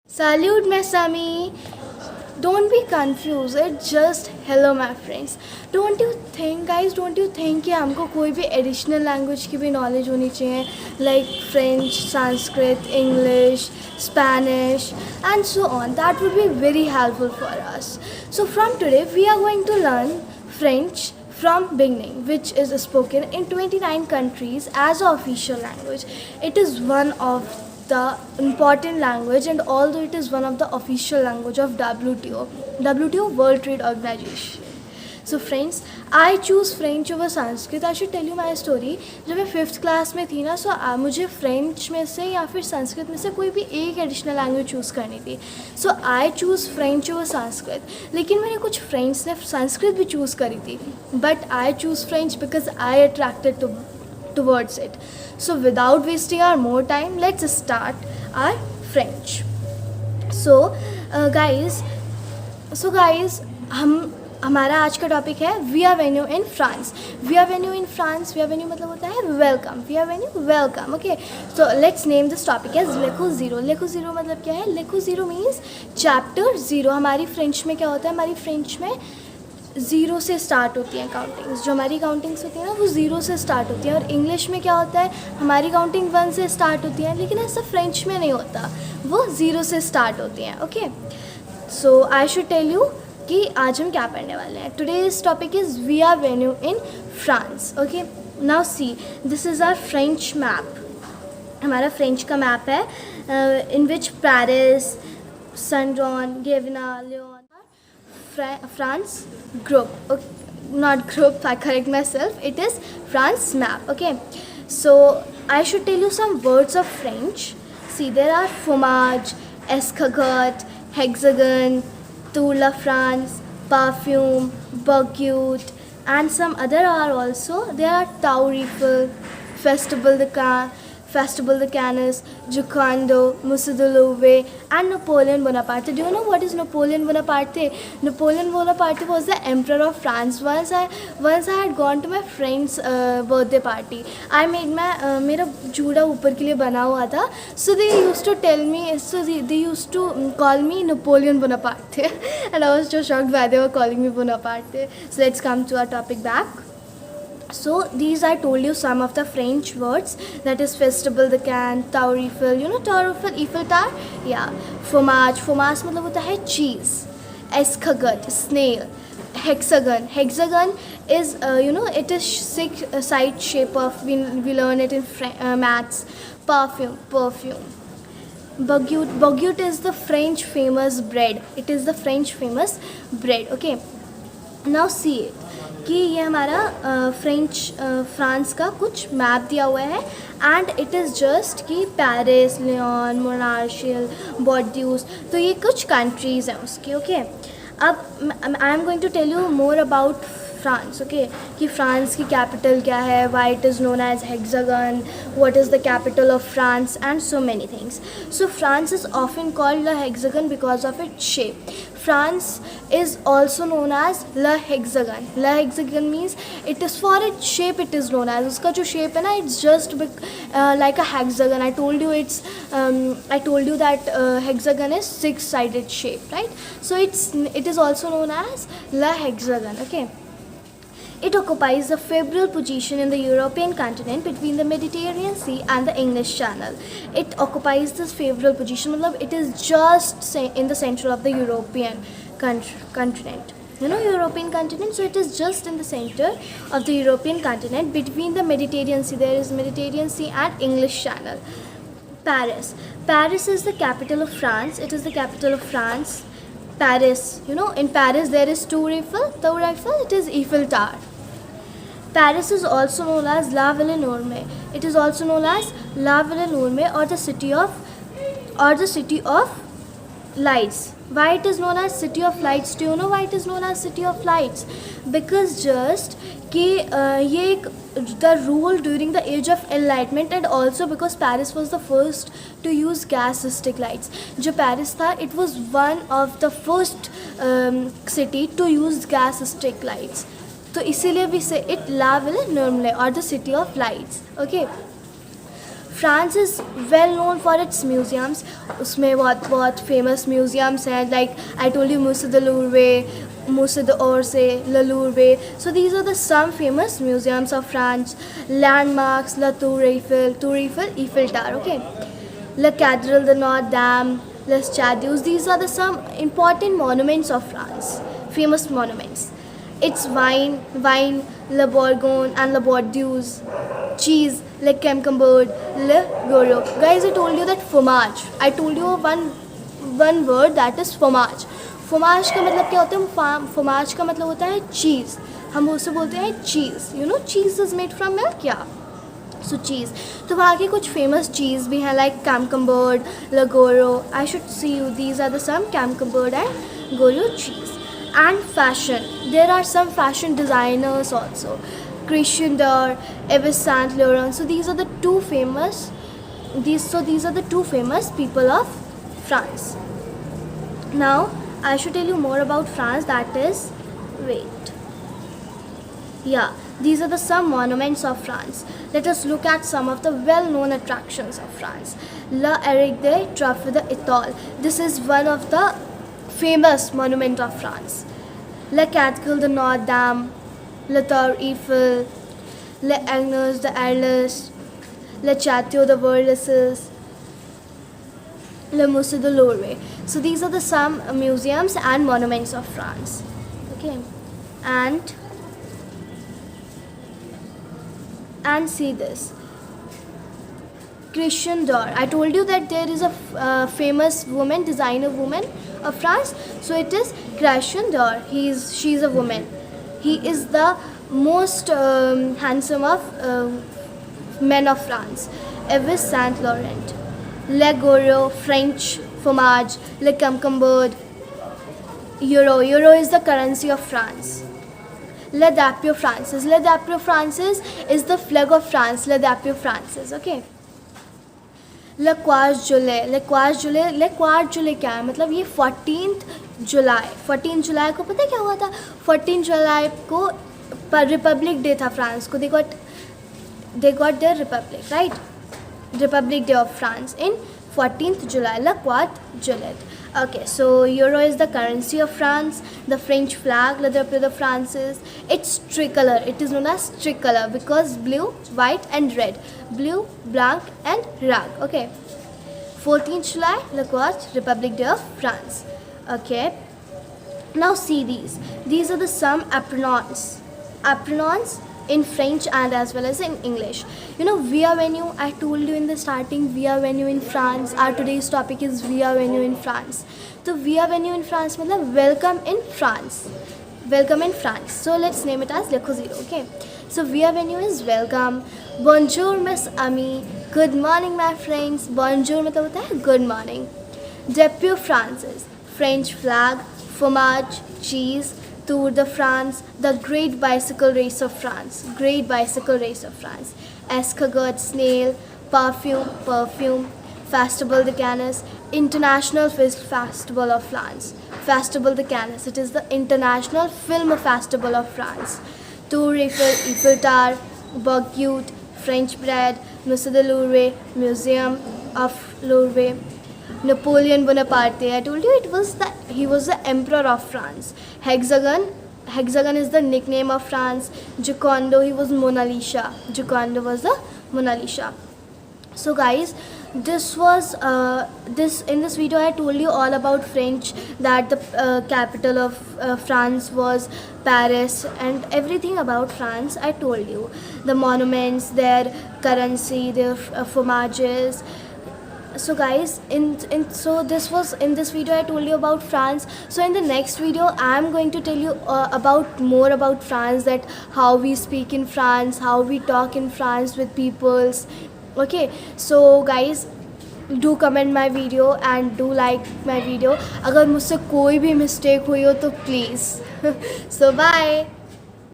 Salute, Mesami. Don't be confused. It's just hello, my friends. Don't you think, guys? Don't you think कि हमको कोई भी additional language की भी knowledge होनी चाहिए, like French, Sanskrit, English, Spanish, and so on. That would be very helpful for us. So from today, we are going to learn French from beginning, which is spoken in 29 countries as an official language. It is one of the important language, and although it is one of the official language of WTO World Trade Organization. So friends, I choose French over Sanskrit. I should tell you my story. जब मैं 5th class में थी ना, मुझे French में से या फिर संस्कृत में से कोई भी एक एडिशनल लैंग्वेज चूज़ करनी थी. So I choose French over Sanskrit. लेकिन मेरे कुछ फ्रेंड्स ने संस्कृत भी चूज़ करी थी, but I choose French because I attracted towards it. So without wasting our more time, let's start our French. So guys, हमारा आज का टॉपिक है वी आर वेन्यू इन फ्रांस. वी आर वेन्यू मतलब होता है वेलकम. वी आर वेन्यू welcome. Okay, so let's name this topic as लेको ज़ीरो. लेको ज़ीरो मतलब क्या है? लेको ज़ीरो मीन्स चैप्टर ज़ीरो. हमारी फ्रेंच में क्या होता है? हमारी फ्रेंच में ज़ीरो से स्टार्ट होती हैं काउंटिंग्स. जो हमारी काउंटिंग्स होती हैं ना, वो ज़ीरो से स्टार्ट होती हैं. और इंग्लिश में क्या होता है? हमारी काउंटिंग 1 से स्टार्ट होती है, लेकिन ऐसा फ्रेंच में नहीं होता, वो ज़ीरो से स्टार्ट होती हैं. Okay, so I should tell you कि आज हम क्या पढ़ने वाले हैं. टुडेज टॉपिक इज़ वी आर वेन्यू इन France. Okay, now see, this is our French map. हमारा फ्रेंच का मैप है इन विच पेरिस, सैन-जॉन, गेविना, Lyon, France group. Okay, not group, I correct myself, it is France map. Okay, so I should tell you some words of French. See, there are fromage, escargot, hexagon, tour la France, perfume, baguette, and some other are also. There are Tour Eiffel, Festival de Cannes, Giocondo, Musée de Louvre, and Napoleon Bonaparte. Do you know what is Napoleon Bonaparte? Napoleon Bonaparte was the emperor of France. Once I had gone to my friend's birthday party. I made मेरा जूड़ा ऊपर के लिए बना हुआ था. So they used to tell me. So they used to call me Napoleon Bonaparte, and I was just shocked why they were calling me Bonaparte. So let's come to our topic back. So these I told you some of the French words, that is Festival de Cannes, Tour Eiffel, you know Tour Eiffel, Eiffel Tower, yeah. Fromage मतलब होता है cheese. Escargot, snail. Hexagon is it is 6 side shape of, we learn it in maths. Perfume. Baguette is the French famous bread. It is the French famous bread. Okay, now see it कि ये हमारा France का कुछ map दिया हुआ है, and it is just कि Paris, Lyon, मोनार्शियल, बॉर्डियूस, तो ये कुछ कंट्रीज़ हैं उसकी. ओके, अब I am going to tell you more about France. Okay, कि फ्रांस की कैपिटल क्या है, why it is known as hexagon, what is the capital of France, and so many things. So France is often called the hexagon because of its shape. France is also known as La Hexagon. La Hexagon means it is for its shape. It is known as, उसका जो shape है ना, it's just like a hexagon. I told you that hexagon is 6-sided shape, right? So it is also known as La Hexagon. Okay. It occupies a favorable position in the European continent between the Mediterranean Sea and the English Channel. It occupies this favorable position, मतलब it is just in the center of the European continent. You know European continent, so it is just in the center of the European continent between the Mediterranean Sea. There is Mediterranean Sea and English Channel. Paris is the capital of France. It is the capital of France. Paris, in Paris there is Tour Eiffel, it is Eiffel Tower. Paris is also known as La Ville Enorme. It is also known as La Ville Enorme, or the city of lights. Why it is known as City of Lights? Do you know why it is known as City of Lights? Because just कि ये the rule during the age of enlightenment, and also because Paris was the first to use gas stick lights. जो Paris था, it was one of the first city to use gas stick lights. तो इसीलिए भी से it La Ville Enorme, or the City of Lights. Okay. France is well known for its museums. उसमें बहुत बहुत famous museums हैं, like I told you Musée de Louvre, Musée d'Orsay, Le Louvre. So these are the some famous museums of France. Landmarks: La Tour Eiffel, Eiffel Tower. Okay, La Cathédrale de Notre Dame, Les Statues. These are the some important monuments of France. Famous monuments. It's wine, Le Bourgogne and Le Bordeaux. Cheese, Le Camembert, Le Goro. Guys, I told you that fromage. I told you one word, that is fromage. फ्रोमाज का मतलब क्या होता है? फ्रोमाज का मतलब होता है चीज़. हम उसे बोलते हैं cheese. You know cheese is made from milk. क्या? सो चीज़. तो वहाँ की कुछ फेमस चीज़ भी हैं, लाइक कैमकम्बर्ड, लगोरो. I should see you these are the some camembert and गोरो cheese. And fashion, there are some fashion designers also. Christian Dior, Yves Saint Laurent. So these are the two famous. These are the two famous people of France. Now I should tell you more about France. That is, wait. Yeah, these are the some monuments of France. Let us look at some of the well-known attractions of France. La Eric de Triomphe d'Étoile. This is one of the famous monument of France. La Cathédrale de Notre Dame, La Tour Eiffel, Le Agnes de Arles, Le Château de Versailles, Le Musée de Louvre. So these are the some museums and monuments of France. Okay, and see this. Christian Dior. I told you that there is a famous woman, designer woman of France. So it is Christian Dior. She is a woman. He is the most handsome of men of France. Yves Saint Laurent, Le Goro, French fromage, Le Camembert, Euro. Euro is the currency of France. Le Drapeau Français. Le Drapeau Français is the flag of France. Le Drapeau Français. Okay. Le Quart Juillet. Le Quart Juillet. Le Quart Juillet क्या है? मतलब ये 14 जुलाई को पता है क्या हुआ था? 14 जुलाई को रिपब्लिक डे था फ्रांस को. they got their republic, right? Republic Day of France in 14th July. Le Quart Juillet. Okay, so Euro is the currency of France. The French flag, le drapeau de France, it's tricolor. It is known as tricolor because blue, white and red. Blue, blanc and rouge. Okay. 14th July, Le Quart, Republic Day of France. Okay. Now see these. These are the some aprons. Aprons in French and as well as in English. You know, Via Venue, I told you in the starting, Via Venue in France. Our today's topic is Via Venue in France. So Via Venue in France means welcome in France. Welcome in France. So let's name it as Le Zero. Okay. So Via Venue is welcome. Bonjour Miss Ami. Good morning my friends. Bonjour means होता है good morning. Drapeau Français, French flag, fromage, cheese, Tour de France, the Great Bicycle Race of France. Great Bicycle Race of France. Escargot, snail, perfume, Festival de Cannes, International Film Festival of France. Festival de Cannes, it is the International Film Festival of France. Tour Eiffel Tower, Bourgogne, French bread, Musée de Louvre, Museum of Louvre. Napoleon Bonaparte, I told you he was the emperor of France. Hexagon is the nickname of France. Giocondo, he was Mona Lisa. Giocondo was the Mona Lisa. So guys, this was in this video I told you all about French, that the capital of France was Paris, and everything about France I told you. The monuments, their currency, their fromages. So guys, in this video I told you about France. So in the next video I am going to tell you more about France, that how we speak in France, how we talk in France with peoples. Okay, so guys, do comment my video and do like my video. अगर मुझसे कोई भी mistake हुई हो तो please. So bye.